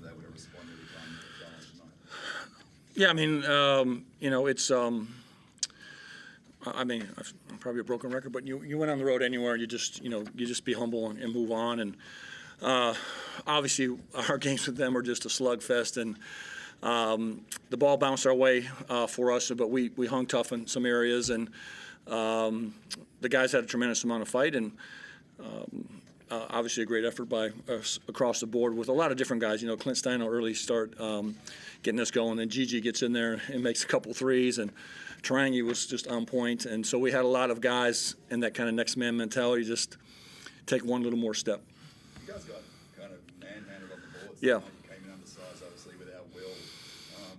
was able to respond really balanced tonight. Yeah, I mean, it's. I mean, I'm probably a broken record, but you went on the road anywhere, and you just be humble and move on. And obviously, our games with them are just a slugfest, and the ball bounced our way for us, but we hung tough in some areas, and the guys had a tremendous amount of fight, and obviously a great effort by us across the board with a lot of different guys. Clint Stein will early start getting us going, and Gigi gets in there and makes a couple threes, and Tarangi was just on point. And so we had a lot of guys in that kind of next man mentality, just take one little more step. You guys got kind of manhandled on the boards. Yeah. You came in undersized, obviously, without will,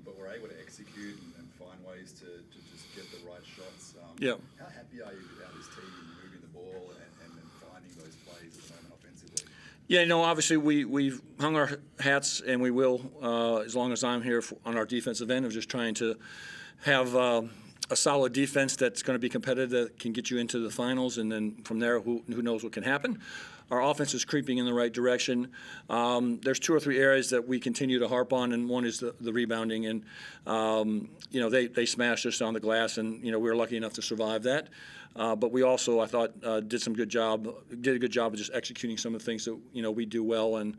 but were able to execute and find ways to just get the right shots. Yeah. How happy are you with how this team moving the ball and finding those plays at the moment offensively? Yeah, obviously we've hung our hats, and we will, as long as I'm here, on our defensive end of just trying to have a solid defense that's going to be competitive, that can get you into the finals, and then from there, who knows what can happen. Our offense is creeping in the right direction. There's 2 or 3 areas that we continue to harp on, and one is the rebounding. And they smashed us on the glass, and we were lucky enough to survive that. But we also, I thought, did a good job of just executing some of the things that we do well, and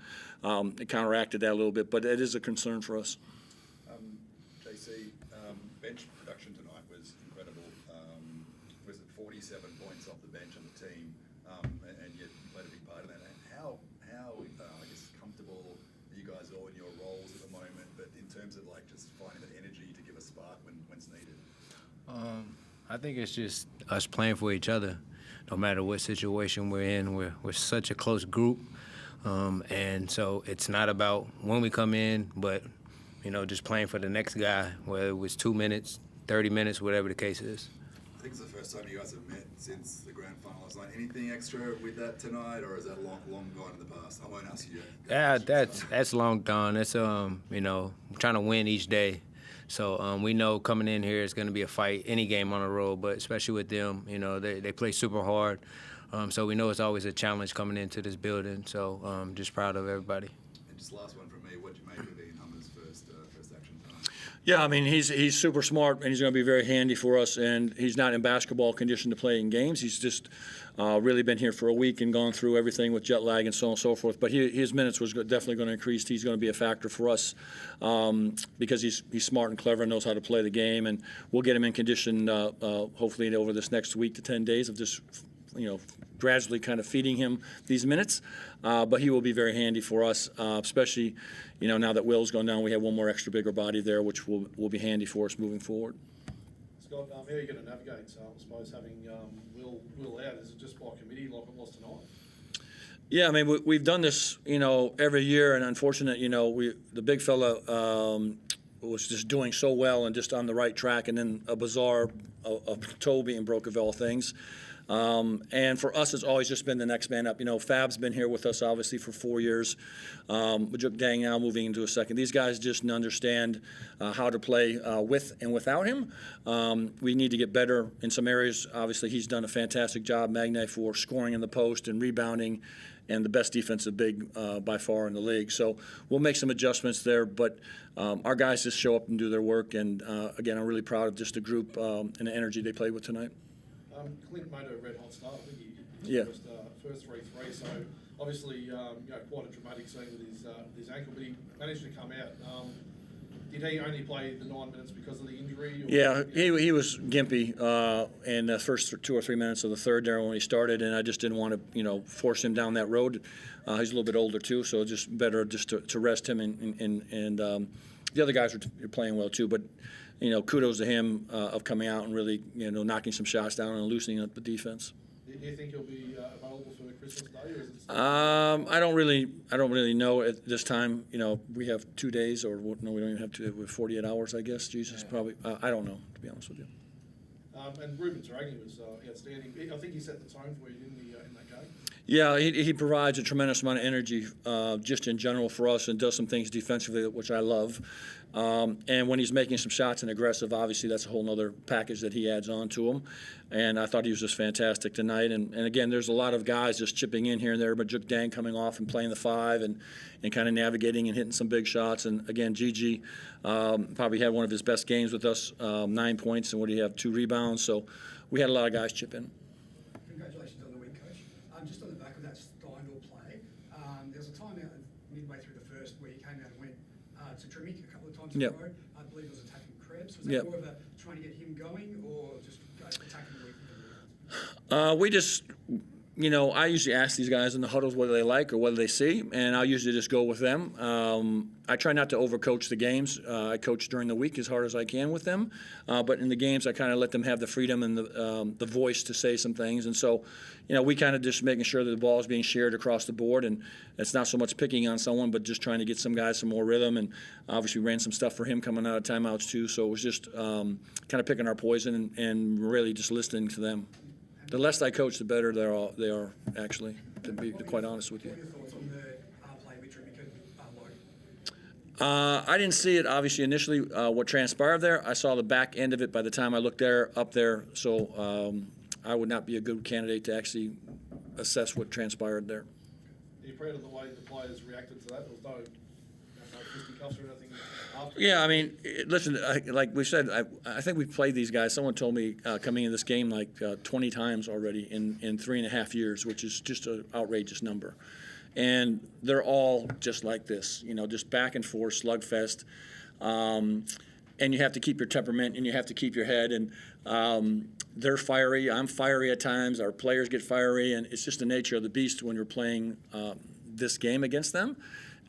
it counteracted that a little bit. But it is a concern for us. JC, bench production tonight was incredible. Was it 47 points off the bench on the team, and yet you played a big part of that. How I guess comfortable are you guys all in your roles at the moment? But in terms of just finding that energy to give a spark when it's needed. I think it's just us playing for each other, no matter what situation we're in. We're such a close group, and so it's not about when we come in, but just playing for the next guy, whether it was 2 minutes, 30 minutes, whatever the case is. I think it's the first time you guys have met since the grand final last night. Anything extra with that tonight, or is that long gone in the past? I won't ask you yet. Yeah, that's long gone. It's trying to win each day. So we know coming in here is going to be a fight any game on the road, but especially with them, they play super hard. So we know it's always a challenge coming into this building. So just proud of everybody. And just last one from me, what do you make of Ian Hummer's first action tonight? Yeah, I mean, he's super smart, and he's going to be very handy for us, and he's not in basketball condition to play in games. He's just really been here for a week and gone through everything with jet lag and so on and so forth. But his minutes was definitely going to increase. He's going to be a factor for us because he's smart and clever and knows how to play the game, and we'll get him in condition hopefully over this next week to 10 days of just gradually kind of feeding him these minutes. But he will be very handy for us, especially now that Will's gone down. We have one more extra bigger body there, which will be handy for us moving forward. Scott, how are you going to navigate, I suppose, having Will out? Is it just by committee like it was tonight? Yeah, I mean, we've done this, every year, and unfortunate, the big fella was just doing so well and just on the right track, and then a bizarre toe being broke of all things. And for us, it's always just been the next man up. Fab's been here with us, obviously, for 4 years. Majuk Dang now moving into a second. These guys just understand how to play with and without him. We need to get better in some areas. Obviously, he's done a fantastic job, Magne, for scoring in the post and rebounding, and the best defensive big by far in the league. So we'll make some adjustments there, but our guys just show up and do their work. And, again, I'm really proud of just the group and the energy they played with tonight. Clint made a red hot start. I think he Yeah. first 3-3. So obviously, quite a dramatic scene with his ankle, but he managed to come out. Did he only play the 9 minutes because of the injury? Or Yeah, he was gimpy in the first 2 or 3 minutes of the third there when he started, and I just didn't want to force him down that road. He's a little bit older too, so just better just to rest him, and the other guys were playing well too. But kudos to him of coming out and really knocking some shots down and loosening up the defense. Do you think he'll be available for Christmas Day, or is it still I don't really know at this time. We have 2 days, or no, we don't even have 2. We have 48 hours, I guess. Jesus, yeah. Probably. I don't know, to be honest with you. And Ruben Tarangi was outstanding. I think he set the tone for you, didn't he, in that game? Yeah, he provides a tremendous amount of energy just in general for us, and does some things defensively, which I love. And when he's making some shots and aggressive, obviously that's a whole nother package that he adds on to him. And I thought he was just fantastic tonight. And again, there's a lot of guys just chipping in here and there, but Juk Dang coming off and playing the 5 and kind of navigating and hitting some big shots. And again, Gigi probably had one of his best games with us, 9 points, and what do you have, 2 rebounds. So we had a lot of guys chip in. Congratulations on the win, Coach. Just on the back of that Steindl play, there was a time out midway through the first where he came out and went to Tremick a couple of times in a Yep. row. I believe it was attacking Krebs. Was that Yep. more of a trying to get him going or just attacking the weak? We just, I usually ask these guys in the huddles what they like or what they see, and I'll usually just go with them. I try not to overcoach the games. I coach during the week as hard as I can with them, but in the games I kind of let them have the freedom and the voice to say some things. And so, we kind of just making sure that the ball is being shared across the board, and it's not so much picking on someone, but just trying to get some guys some more rhythm. And obviously ran some stuff for him coming out of timeouts too. So it was just kind of picking our poison and really just listening to them. The less I coach, the better they are, actually, to be quite honest with you. What are your thoughts on the play with Tremick and Logue? I didn't see it, obviously, initially, what transpired there. I saw the back end of it by the time I looked up there, so I would not be a good candidate to actually assess what transpired there. Are you proud of the way the players reacted to that? There was no fisticuffs or anything after? Yeah, I mean, listen, like we said, I think we've played these guys. Someone told me coming in this game like 20 times already in 3.5 years, which is just an outrageous number. And they're all just like this, just back and forth, slugfest. And you have to keep your temperament and you have to keep your head. And they're fiery. I'm fiery at times. Our players get fiery. And it's just the nature of the beast when you're playing this game against them.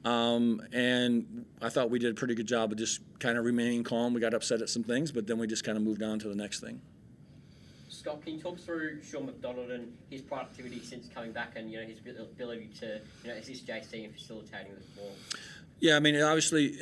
And I thought we did a pretty good job of just kind of remaining calm. We got upset at some things, but then we just kind of moved on to the next thing. Scott, can you talk through Sean McDonald and his productivity since coming back and his ability to assist JC in facilitating the ball? Yeah, I mean, obviously,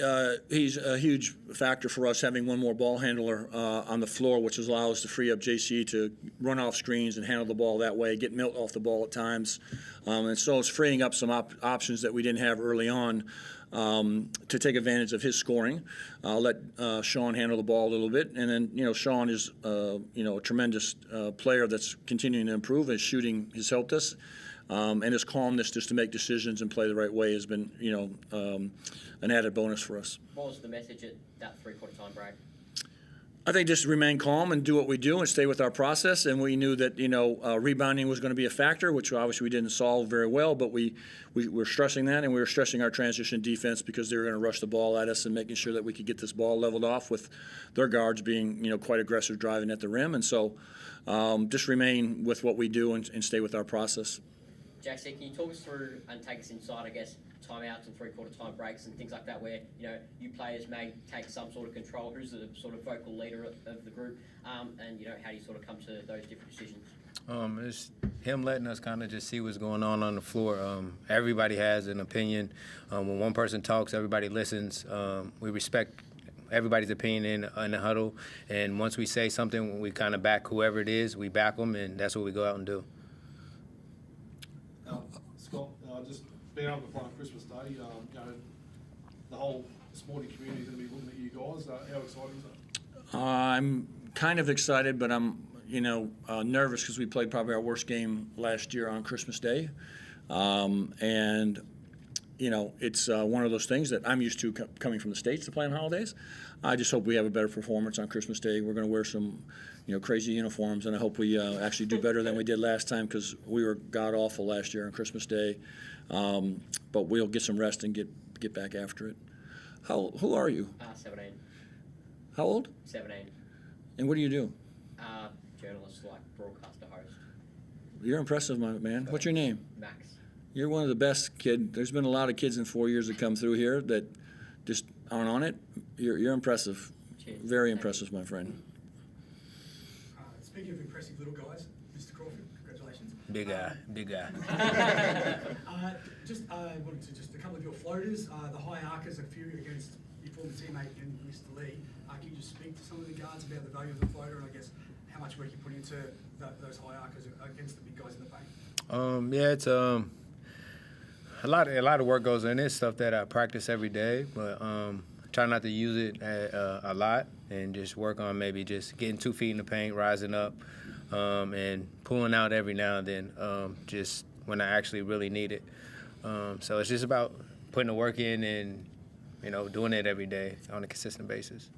he's a huge factor for us having one more ball handler on the floor, which allows us to free up JC to run off screens and handle the ball that way, get Milt off the ball at times. And so it's freeing up some options that we didn't have early on to take advantage of his scoring. I'll let Sean handle the ball a little bit. And then, Sean is, a tremendous player that's continuing to improve. His shooting has helped us. And his calmness just to make decisions and play the right way has been, an added bonus for us. What was the message at that three-quarter time break? I think just remain calm and do what we do and stay with our process. And we knew that, rebounding was going to be a factor, which obviously we didn't solve very well, but we were stressing that, and we were stressing our transition defense because they were going to rush the ball at us and making sure that we could get this ball leveled off with their guards being, quite aggressive driving at the rim. And so just remain with what we do and stay with our process. Jackson, can you talk us through and take us inside, I guess, timeouts and three-quarter time breaks and things like that where, you players may take some sort of control? Who's the sort of vocal leader of the group? And, how do you sort of come to those different decisions? It's him letting us kind of just see what's going on the floor. Everybody has an opinion. When one person talks, everybody listens. We respect everybody's opinion in the huddle. And once we say something, we kind of back whoever it is. We back them, and that's what we go out and do. Scott, just being able to play on Christmas Day, the whole sporting community is going to be looking at you guys. How exciting is that? I'm kind of excited, but I'm, nervous because we played probably our worst game last year on Christmas Day. And, it's one of those things that I'm used to coming from the States to play on holidays. I just hope we have a better performance on Christmas Day. We're going to wear some, crazy uniforms, and I hope we actually do better than we did last time because we were god-awful last year on Christmas Day. But we'll get some rest and get back after it. Who are you? 17. How old? 17. And what do you do? Journalist, like broadcaster, host. You're impressive, my man. What's your name? Max. You're one of the best, kid. There's been a lot of kids in 4 years that come through here that just aren't on it. You're impressive. Cheers. Very impressive, my friend. Speaking of impressive little guys, Mr. Crawford, congratulations. Big guy. Wanted to just a couple of your floaters. The high arcers, a few against your former teammate and Mr. Lee. Can you just speak to some of the guards about the value of the floater and I guess how much work you put into those high arcers against the big guys in the paint? Yeah, it's a lot of work goes in it. Stuff that I practice every day, but try not to use it a lot, and just work on maybe just getting 2 feet in the paint, rising up, and pulling out every now and then, just when I actually really need it. So it's just about putting the work in and, doing it every day on a consistent basis.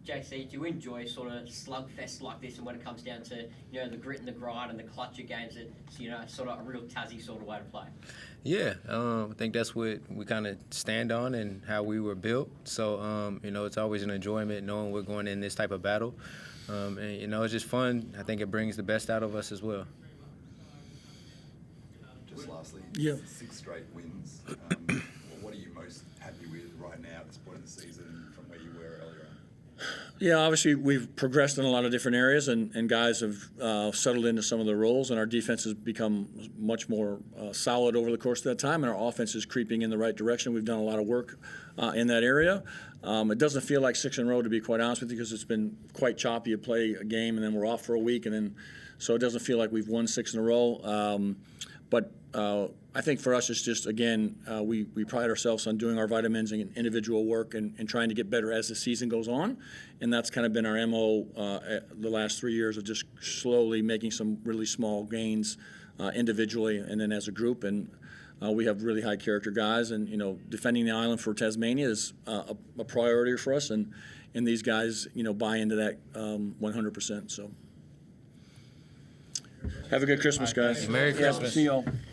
JC, do you enjoy sort of slugfests like this, and when it comes down to the grit and the grind and the clutch of games, it's sort of a real Tassie sort of way to play? Yeah, I think that's what we kind of stand on and how we were built. So, it's always an enjoyment knowing we're going in this type of battle. And, it's just fun. I think it brings the best out of us as well. Just lastly, Yeah. 6 straight wins. What are you most happy with right now at this point in the season from where you were earlier on? Yeah, obviously we've progressed in a lot of different areas, and guys have settled into some of the roles, and our defense has become much more solid over the course of that time, and our offense is creeping in the right direction. We've done a lot of work in that area. It doesn't feel like 6 in a row, to be quite honest with you, because it's been quite choppy. You play a game, and then we're off for a week, and then so it doesn't feel like we've won 6 in a row. But I think for us, it's just, again, we pride ourselves on doing our vitamins and individual work and trying to get better as the season goes on. And that's kind of been our MO the last 3 years, of just slowly making some really small gains individually and then as a group. And we have really high character guys, and defending the island for Tasmania is a priority for us. And these guys, buy into that 100%. So have a good Christmas, guys. Merry Christmas. See y'all.